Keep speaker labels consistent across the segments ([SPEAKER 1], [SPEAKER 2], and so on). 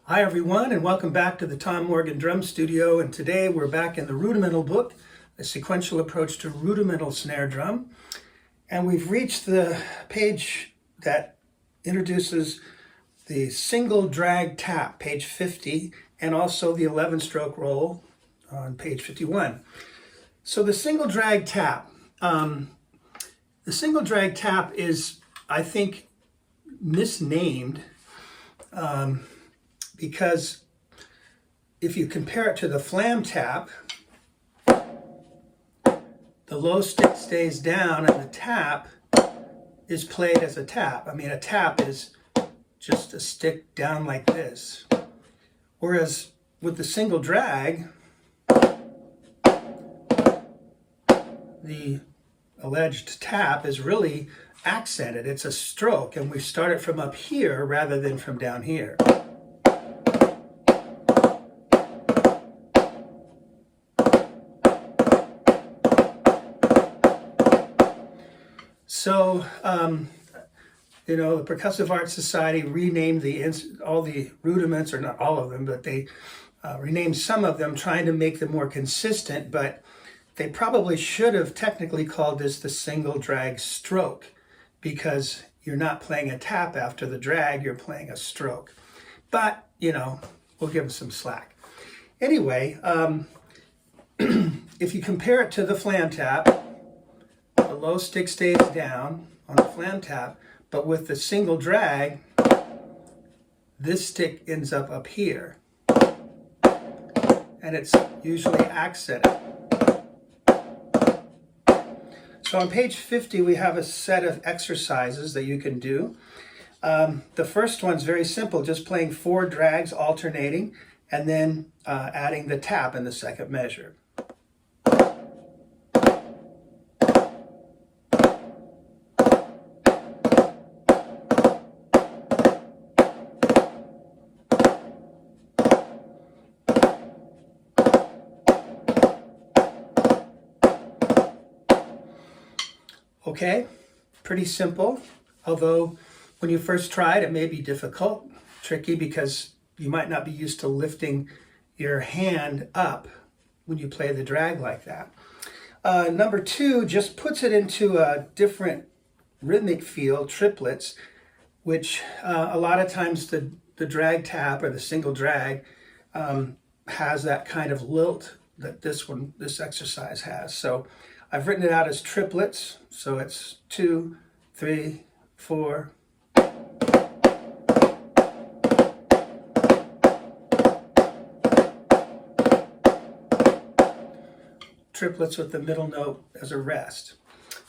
[SPEAKER 1] Hi everyone, and welcome back to the Tom Morgan Drum Studio. And today we're back in the Rudimental book, A Sequential Approach to Rudimental Snare Drum. And we've reached the page that introduces the single drag tap, page 50, and also the 11-stroke roll on page 51. So the single drag tap. The single drag tap is, I think, misnamed because if you compare it to the flam tap, the low stick stays down and the tap is played as a tap. I mean, a tap is just a stick down like this. Whereas with the single drag, the alleged tap is really accented. It's a stroke, and we start it from up here rather than from down here. So, the Percussive Arts Society renamed all the rudiments, or not all of them, but they renamed some of them, trying to make them more consistent, but they probably should have technically called this the single drag stroke, because you're not playing a tap after the drag, you're playing a stroke. But, we'll give them some slack. Anyway, if you compare it to the flam tap, the low stick stays down on the flam tap, but with the single drag, this stick ends up here. And it's usually accented. So on page 50, we have a set of exercises that you can do. The first one's very simple, just playing 4 drags alternating, and then adding the tap in the second measure. Okay, pretty simple, although when you first try it, it may be difficult, tricky, because you might not be used to lifting your hand up when you play the drag like that. Number 2 just puts it into a different rhythmic feel, triplets, which a lot of times the drag tap or the single drag has that kind of lilt that this exercise has. So I've written it out as triplets, so it's 2, 3, 4. Triplets with the middle note as a rest.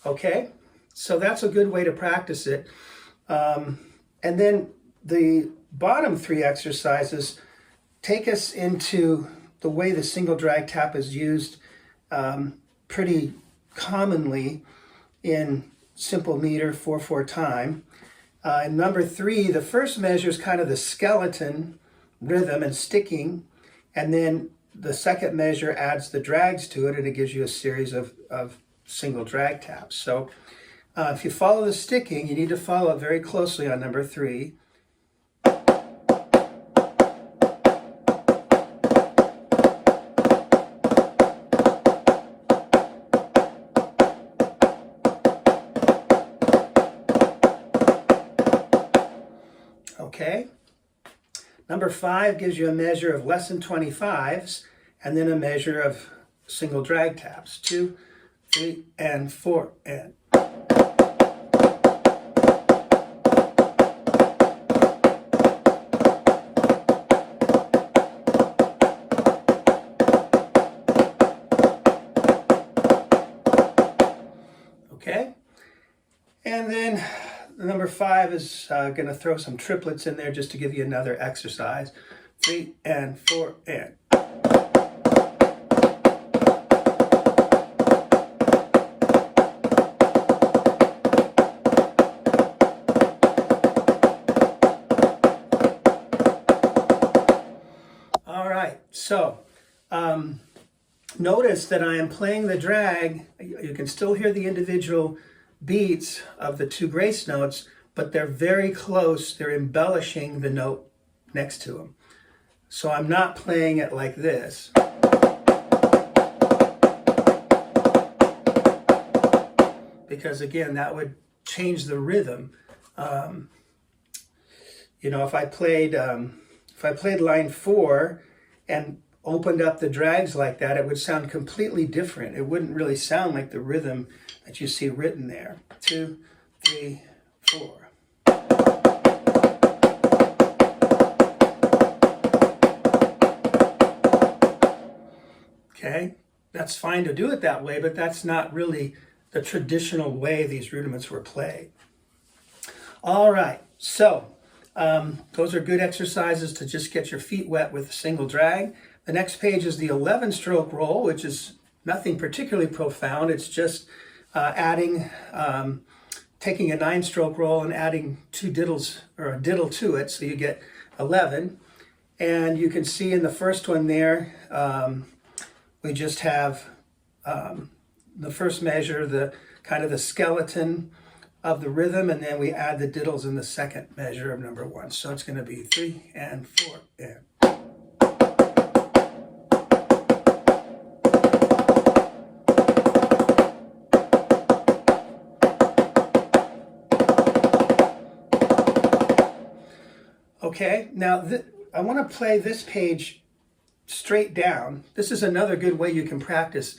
[SPEAKER 1] Okay, so that's a good way to practice it. And then the bottom 3 exercises take us into the way the single drag tap is used pretty commonly in simple meter 4/4 time. And number 3, the first measure is kind of the skeleton rhythm and sticking, and then the second measure adds the drags to it, and it gives you a series of single drag taps. So if you follow the sticking, you need to follow it very closely on number 3. Okay, number 5 gives you a measure of less than 25s, and then a measure of single drag taps, 2, 3, and 4, and. Okay, and then number 5 is going to throw some triplets in there just to give you another exercise. 3 and 4 and. All right, so notice that I am playing the drag. You can still hear the individual beats of the 2 grace notes, but they're very close. They're embellishing the note next to them. So I'm not playing it like this. Because again, that would change the rhythm. You know, if I played line 4 and opened up the drags like that, it would sound completely different. It wouldn't really sound like the rhythm that you see written there. 2, 3, 4. Okay, that's fine to do it that way, but that's not really the traditional way these rudiments were played. All right, so those are good exercises to just get your feet wet with a single drag. The next page is the 11-stroke roll, which is nothing particularly profound. It's just taking a 9-stroke roll and adding 2 diddles or a diddle to it, so you get 11. And you can see in the first one there, we just have the first measure, the kind of the skeleton of the rhythm, and then we add the diddles in the second measure of number 1. So it's going to be 3 and 4 and. Okay, now I want to play this page straight down. This is another good way you can practice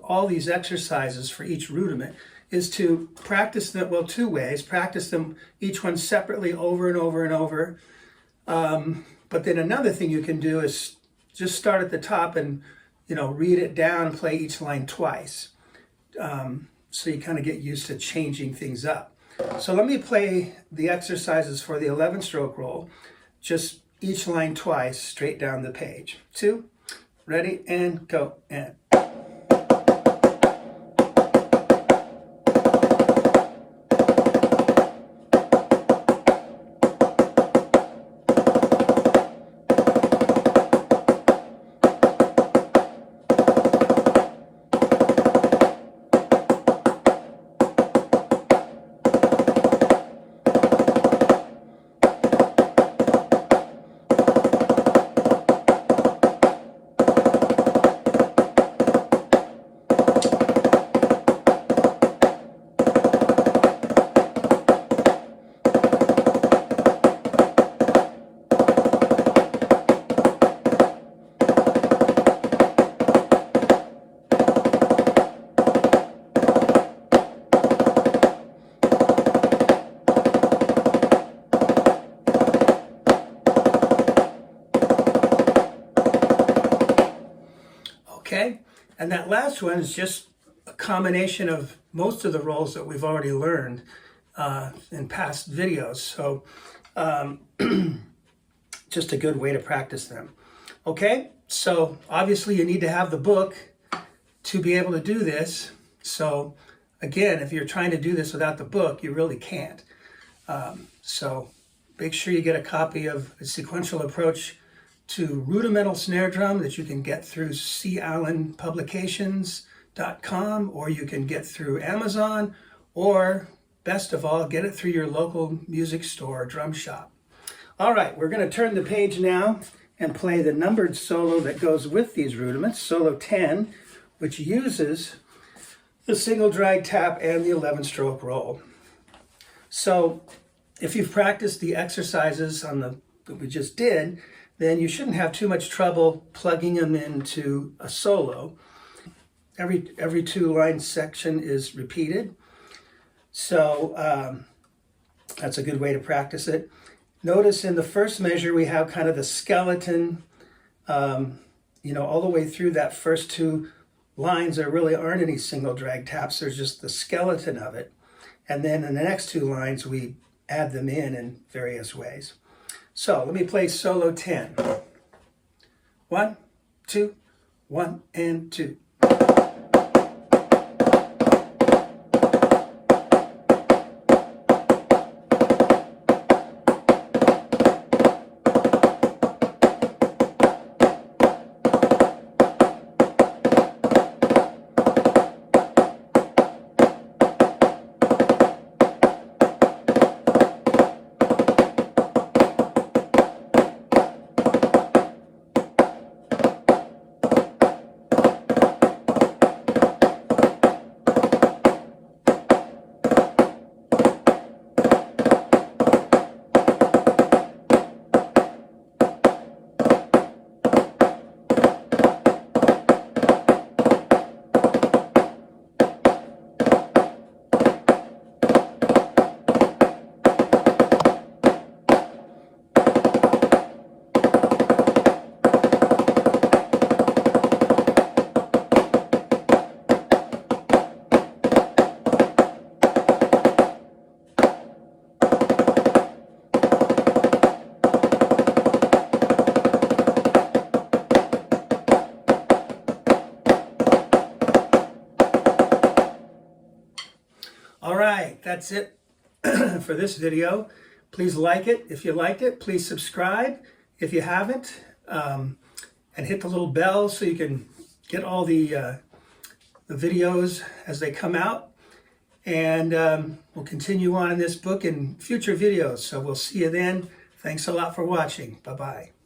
[SPEAKER 1] all these exercises for each rudiment, is to practice them, well, 2 ways. Practice them each one separately over and over and over. But then another thing you can do is just start at the top and, you know, read it down and play each line twice. So you kind of get used to changing things up. So let me play the exercises for the 11-stroke roll, just each line twice, straight down the page. 2, ready, and go, and. Okay, and that last one is just a combination of most of the rolls that we've already learned in past videos. So just a good way to practice them. Okay, so obviously you need to have the book to be able to do this. So again, if you're trying to do this without the book, you really can't. So make sure you get a copy of a Sequential Approach to Rudimental Snare Drum that you can get through callenpublications.com, or you can get through Amazon, or best of all, get it through your local music store or drum shop. All right, we're going to turn the page now and play the numbered solo that goes with these rudiments, solo 10, which uses the single drag tap and the 11-stroke roll. So if you've practiced the exercises that we just did, then you shouldn't have too much trouble plugging them into a solo. Every 2-line section is repeated. So that's a good way to practice it. Notice in the first measure we have kind of the skeleton, all the way through that first 2 lines. There really aren't any single drag taps. There's just the skeleton of it. And then in the next 2 lines we add them in various ways. So let me play solo 10. 1, 2, 1, and 2. All right, that's it for this video. Please like it if you liked it. Please subscribe if you haven't, and hit the little bell so you can get all the videos as they come out. And we'll continue on in this book in future videos. So we'll see you then. Thanks a lot for watching. Bye-bye.